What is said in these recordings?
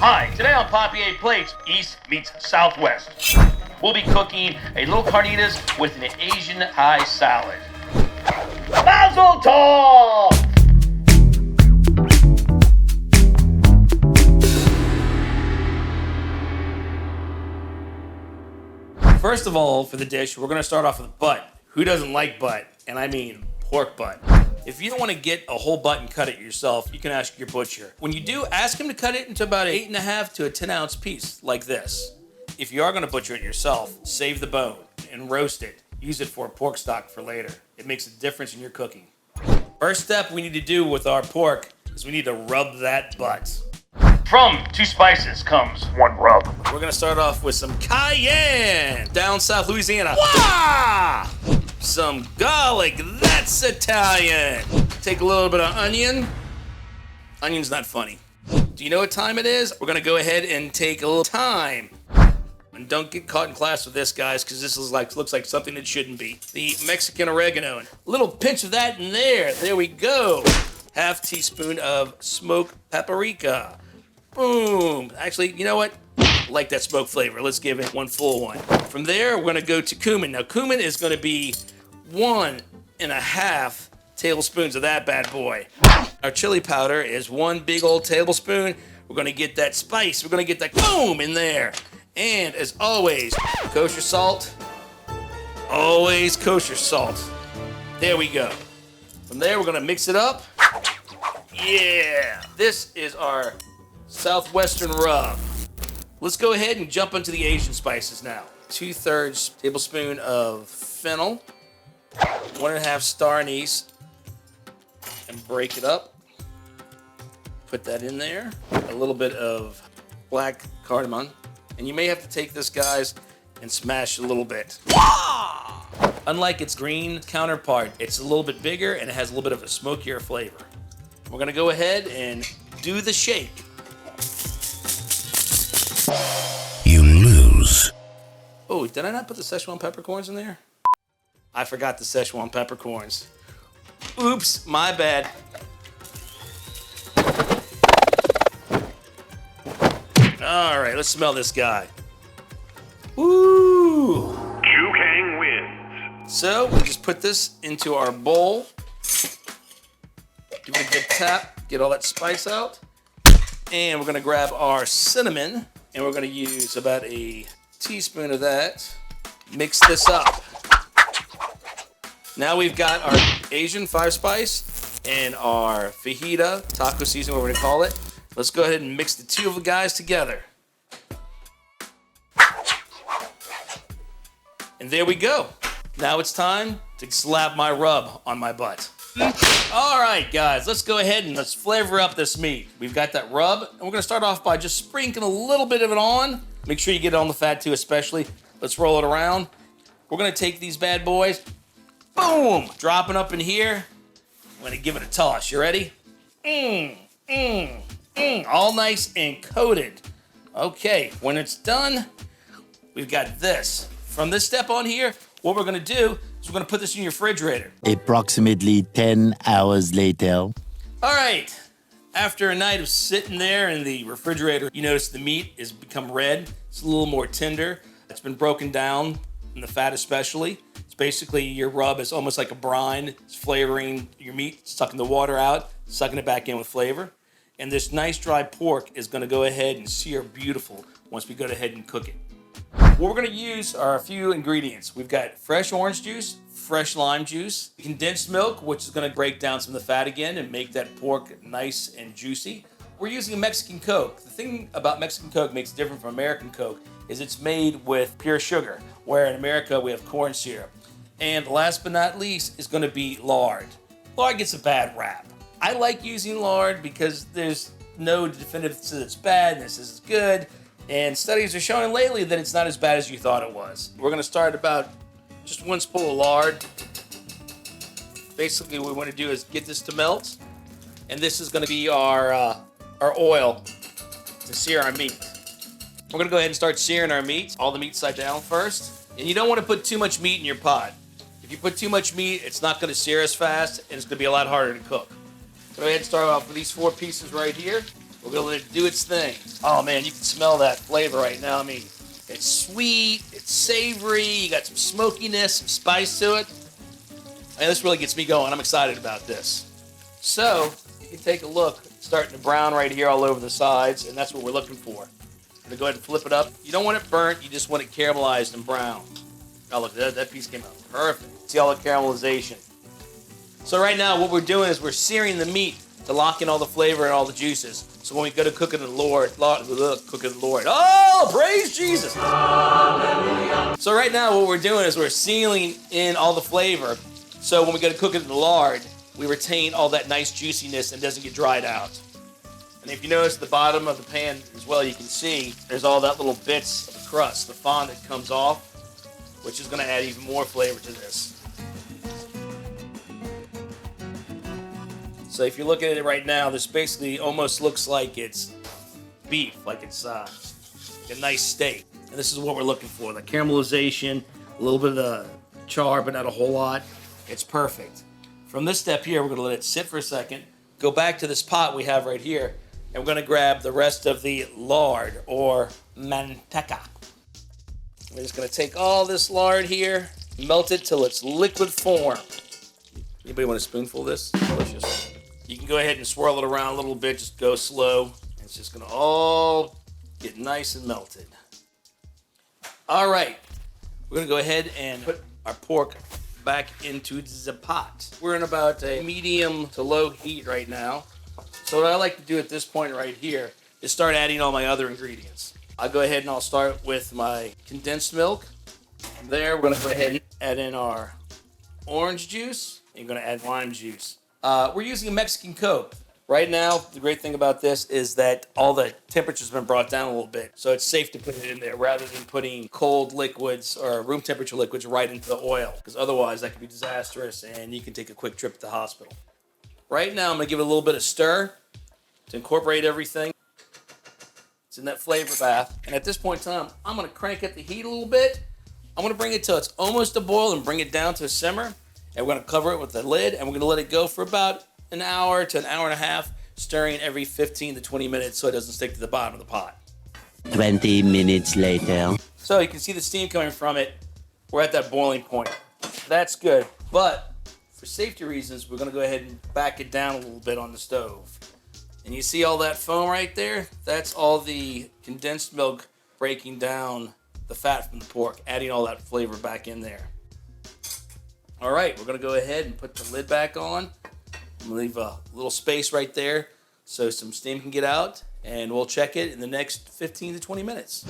Hi, today on PPE Plates, East meets Southwest. We'll be cooking a little carnitas with an Asian Thai salad. Mazel tov! First of all, for the dish, we're gonna start off with butt. Who doesn't like butt? And I mean pork butt. If you don't want to get a whole butt and cut it yourself, you can ask your butcher. When you do, ask him to cut it into about an 8.5 to a 10-ounce piece, like this. If you are going to butcher it yourself, save the bone and roast it. Use it for pork stock for later. It makes a difference in your cooking. First step we need to do with our pork is we need to rub that butt. From 2 spices comes 1 rub. We're going to start off with some cayenne, down South Louisiana. Wah! Some garlic, that's Italian. Take a little bit of onion. Onion's not funny. Do you know what time it is? We're gonna go ahead and take a little thyme. And don't get caught in class with this, guys, because this looks like something that shouldn't be. The Mexican oregano. A little pinch of that in there. There we go. 1/2 teaspoon of smoked paprika. Boom. Actually, you know what? I like that smoke flavor. Let's give it 1 full one. From there, we're gonna go to cumin. Now, cumin is gonna be 1.5 tablespoons of that bad boy. Our chili powder is 1 big old tablespoon. We're gonna get that spice. We're gonna get that boom in there. And as always, kosher salt. Always kosher salt. There we go. From there, we're gonna mix it up. Yeah, this is our Southwestern rub. Let's go ahead and jump into the Asian spices now. 2/3 tablespoon of fennel, 1.5 star anise, and break it up. Put that in there. A little bit of black cardamom. And you may have to take this, guys, and smash a little bit. Unlike its green counterpart, it's a little bit bigger and it has a little bit of a smokier flavor. We're gonna go ahead and do the shake. You lose. Oh, did I not put the Szechuan peppercorns in there? I forgot the Szechuan peppercorns. Oops, my bad. All right, let's smell this guy. Woo! Chukang wins. So we just put this into our bowl. Give it a good tap, get all that spice out. And we're gonna grab our cinnamon, and we're gonna use about a teaspoon of that. Mix this up. Now we've got our Asian 5-spice and our fajita taco seasoning, what we're gonna call it. Let's go ahead and mix the two of the guys together. And there we go. Now it's time to slap my rub on my butt. All right, guys, let's go ahead and let's flavor up this meat. We've got that rub, and we're gonna start off by just sprinkling a little bit of it on. Make sure you get it on the fat too, especially. Let's roll it around. We're gonna take these bad boys, boom, dropping up in here. I'm gonna give it a toss. You ready? All nice and coated. Okay, when it's done, we've got this. From this step on here, what we're gonna do is we're gonna put this in your refrigerator. Approximately 10 hours later. All right, after a night of sitting there in the refrigerator, you notice the meat has become red. It's a little more tender. It's been broken down, in the fat especially. It's basically your rub is almost like a brine. It's flavoring your meat, sucking the water out, sucking it back in with flavor. And this nice dry pork is gonna go ahead and sear beautiful once we go ahead and cook it. What we're gonna use are a few ingredients. We've got fresh orange juice, fresh lime juice, condensed milk, which is gonna break down some of the fat again and make that pork nice and juicy. We're using a Mexican Coke. The thing about Mexican Coke makes it different from American Coke is it's made with pure sugar, where in America we have corn syrup. And last but not least is gonna be lard. Lard gets a bad rap. I like using lard because there's no definitive that says it's bad and this is good. And studies are showing lately that it's not as bad as you thought it was. We're gonna start about just 1 spoon of lard. Basically what we wanna do is get this to melt. And this is gonna be our oil to sear our meat. We're gonna go ahead and start searing our meat. All the meat side down first. And you don't wanna put too much meat in your pot. If you put too much meat, it's not gonna sear as fast and it's gonna be a lot harder to cook. Go ahead and start off with these 4 pieces right here. We're gonna let it do its thing. Oh man, you can smell that flavor right now. I mean, it's sweet, it's savory, you got some smokiness, some spice to it. And this really gets me going. I'm excited about this. So, you can take a look. It's starting to brown right here all over the sides, and that's what we're looking for. I'm gonna go ahead and flip it up. You don't want it burnt, you just want it caramelized and brown. Oh look, that piece came out perfect. See all the caramelization. So right now what we're doing is we're searing the meat to lock in all the flavor and all the juices. So when we go to cook it in the Lord, oh, praise Jesus. So right now what we're doing is we're sealing in all the flavor. So when we go to cook it in the lard, we retain all that nice juiciness and it doesn't get dried out. And if you notice the bottom of the pan as well, you can see there's all that little bits of the crust, the fond that comes off, which is going to add even more flavor to this. So if you look at it right now, this basically almost looks like it's beef, like it's a nice steak. And this is what we're looking for, the caramelization, a little bit of the char, but not a whole lot. It's perfect. From this step here, we're going to let it sit for a second, go back to this pot we have right here, and we're going to grab the rest of the lard, or manteca. We're just going to take all this lard here, melt it till it's liquid form. Anybody want a spoonful of this? Delicious. You can go ahead and swirl it around a little bit, just go slow. It's just going to all get nice and melted. All right, we're going to go ahead and put our pork back into the pot. We're in about a medium to low heat right now. So what I like to do at this point right here is start adding all my other ingredients. I'll go ahead and I'll start with my condensed milk. From there, we're going to go ahead and add in our orange juice. And you're going to add lime juice. We're using a Mexican Coke. Right now, the great thing about this is that all the temperature's been brought down a little bit. So it's safe to put it in there rather than putting cold liquids or room temperature liquids right into the oil. Because otherwise, that could be disastrous and you can take a quick trip to the hospital. Right now, I'm going to give it a little bit of stir to incorporate everything. It's in that flavor bath. And at this point in time, I'm going to crank up the heat a little bit. I'm going to bring it till it's almost a boil and bring it down to a simmer. And we're going to cover it with the lid, and we're going to let it go for about an hour to an hour and a half, stirring every 15 to 20 minutes so it doesn't stick to the bottom of the pot. 20 minutes later. So you can see the steam coming from it. We're at that boiling point. That's good. But for safety reasons, we're going to go ahead and back it down a little bit on the stove. And you see all that foam right there? That's all the condensed milk breaking down the fat from the pork, adding all that flavor back in there. All right, we're going to go ahead and put the lid back on. I'm going to leave a little space right there so some steam can get out, and we'll check it in the next 15 to 20 minutes.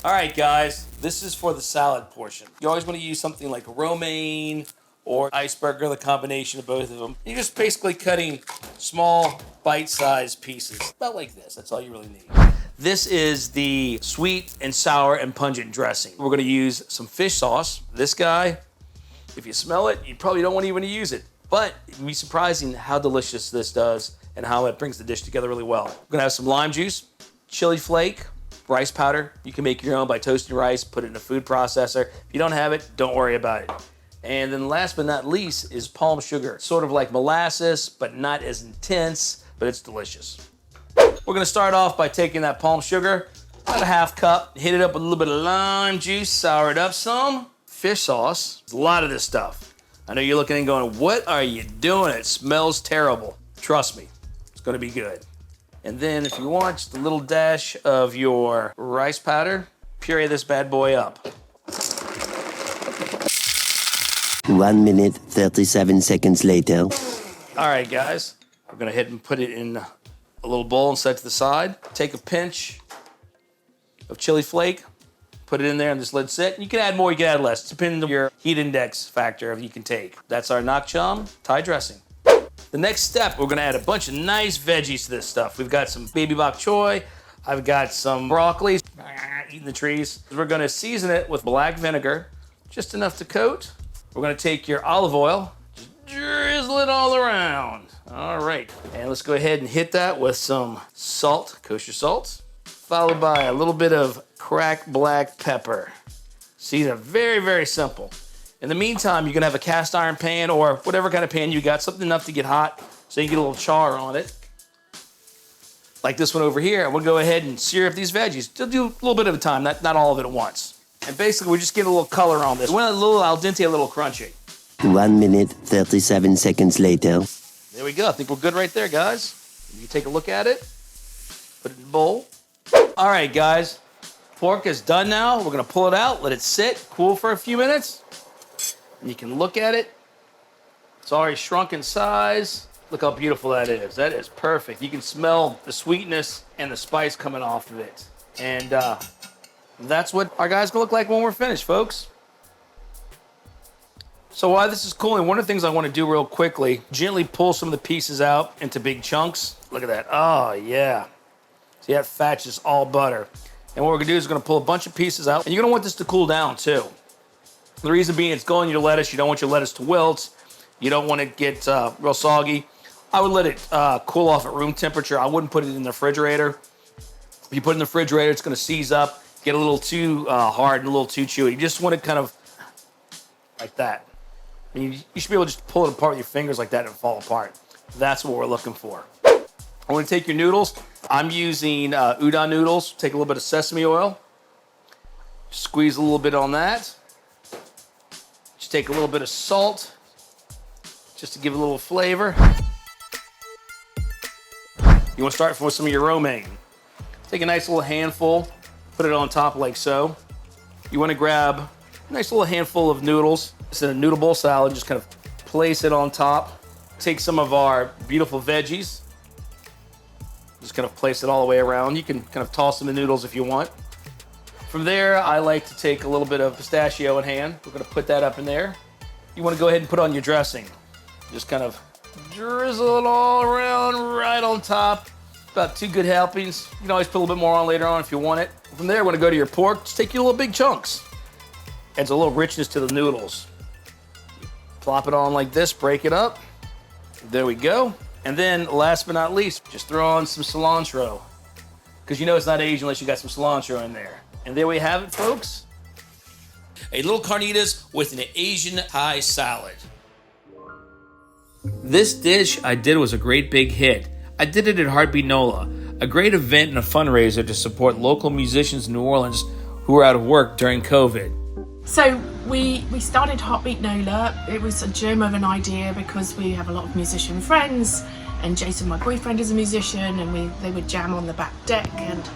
All right, guys, this is for the salad portion. You always want to use something like romaine or iceberg, or the combination of both of them. You're just basically cutting small, bite-sized pieces, about like this. That's all you really need. This is the sweet and sour and pungent dressing. We're going to use some fish sauce. This guy, if you smell it, you probably don't want to even use it. But it'd be surprising how delicious this does and how it brings the dish together really well. We're gonna have some lime juice, chili flake, rice powder. You can make your own by toasting rice, put it in a food processor. If you don't have it, don't worry about it. And then last but not least is palm sugar. Sort of like molasses, but not as intense, but it's delicious. We're gonna start off by taking that palm sugar, about a half cup, hit it up with a little bit of lime juice, sour it up some. Fish sauce, a lot of this stuff. I know you're looking and going, what are you doing? It smells terrible. Trust me, it's gonna be good. And then if you want, just a little dash of your rice powder, puree this bad boy up. 1 minute, 37 seconds later. All right, guys, we're gonna hit and put it in a little bowl and set it to the side. Take a pinch of chili flake, put it in there and just let it sit. You can add more, you can add less, depending on your heat index factor you can take. That's our nak cham Thai dressing. The next step, we're gonna add a bunch of nice veggies to this stuff. We've got some baby bok choy. I've got some broccoli, eating the trees. We're gonna season it with black vinegar, just enough to coat. We're gonna take your olive oil, just drizzle it all around. All right, and let's go ahead and hit that with some salt, kosher salt, followed by a little bit of cracked black pepper. See, they're very, very simple. In the meantime, you're gonna have a cast iron pan or whatever kind of pan you got, something enough to get hot so you can get a little char on it. like this one over here, we'll go ahead and sear up these veggies. Just do a little bit at a time, not all of it at once. And basically, we just get a little color on this. We want a little al dente, a little crunchy. 1 minute, 37 seconds later. There we go. I think we're good right there, guys. You take a look at it. Put it in the bowl. All right, guys. Pork is done now. We're going to pull it out, let it sit, cool for a few minutes. And you can look at it. It's already shrunk in size. Look how beautiful that is. That is perfect. You can smell the sweetness and the spice coming off of it. And that's what our guy's gonna look like when we're finished, folks. So while this is cooling, one of the things I want to do real quickly, gently pull some of the pieces out into big chunks. Look at that. Oh, yeah. See, that fat's just all butter. And what we're gonna do is we're gonna pull a bunch of pieces out. And you're gonna want this to cool down, too. The reason being, it's going in your lettuce. You don't want your lettuce to wilt. You don't want it to get real soggy. I would let it cool off at room temperature. I wouldn't put it in the refrigerator. If you put it in the refrigerator, it's going to seize up, get a little too hard and a little too chewy. You just want it kind of like that. I mean, you should be able to just pull it apart with your fingers like that and fall apart. That's what we're looking for. I want to take your noodles. I'm using udon noodles. Take a little bit of sesame oil. Squeeze a little bit on that. Just take a little bit of salt just to give it a little flavor. You want to start with some of your romaine. Take a nice little handful, put it on top like so. You want to grab a nice little handful of noodles. It's in a noodle bowl salad. Just kind of place it on top. Take some of our beautiful veggies. Just kind of place it all the way around. You can kind of toss in the noodles if you want. From there, I like to take a little bit of pistachio in hand. We're going to put that up in there. You want to go ahead and put on your dressing. Just kind of drizzle it all around right on top. About 2 good helpings. You can always put a little bit more on later on if you want it. From there, we're gonna go to your pork. Just take your little big chunks. Adds a little richness to the noodles. Plop it on like this, break it up. There we go. And then last but not least, just throw on some cilantro. Because you know it's not Asian unless you got some cilantro in there. And there we have it, folks. A little carnitas with an Asian Thai salad. This dish I did was a great big hit. I did it at Heartbeat NOLA, a great event and a fundraiser to support local musicians in New Orleans who were out of work during COVID. So we started Heartbeat NOLA. It was a germ of an idea because we have a lot of musician friends, and Jason, my boyfriend, is a musician, and they would jam on the back deck, and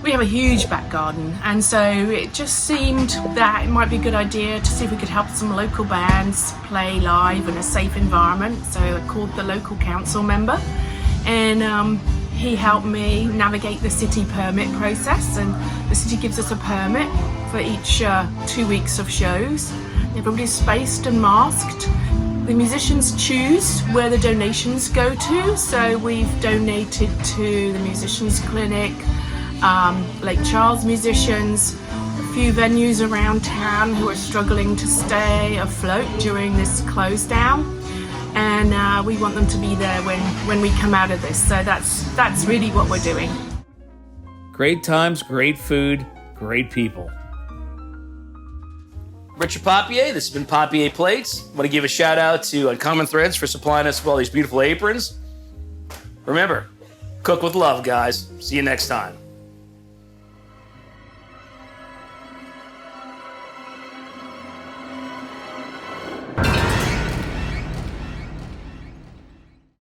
we have a huge back garden, and so it just seemed that it might be a good idea to see if we could help some local bands play live in a safe environment. So I called the local council member, and he helped me navigate the city permit process, and the city gives us a permit for each 2 weeks of shows. Everybody's spaced and masked. The musicians choose where the donations go to, so we've donated to the Musicians Clinic, Lake Charles musicians, a few venues around town who are struggling to stay afloat during this close down, and we want them to be there when we come out of this. So that's really what we're doing. Great times, great food, great people. Richard Papier, this has been Papier Plates. I want to give a shout out to Uncommon Threads for supplying us with all these beautiful aprons. Remember, cook with love, guys. See you next time.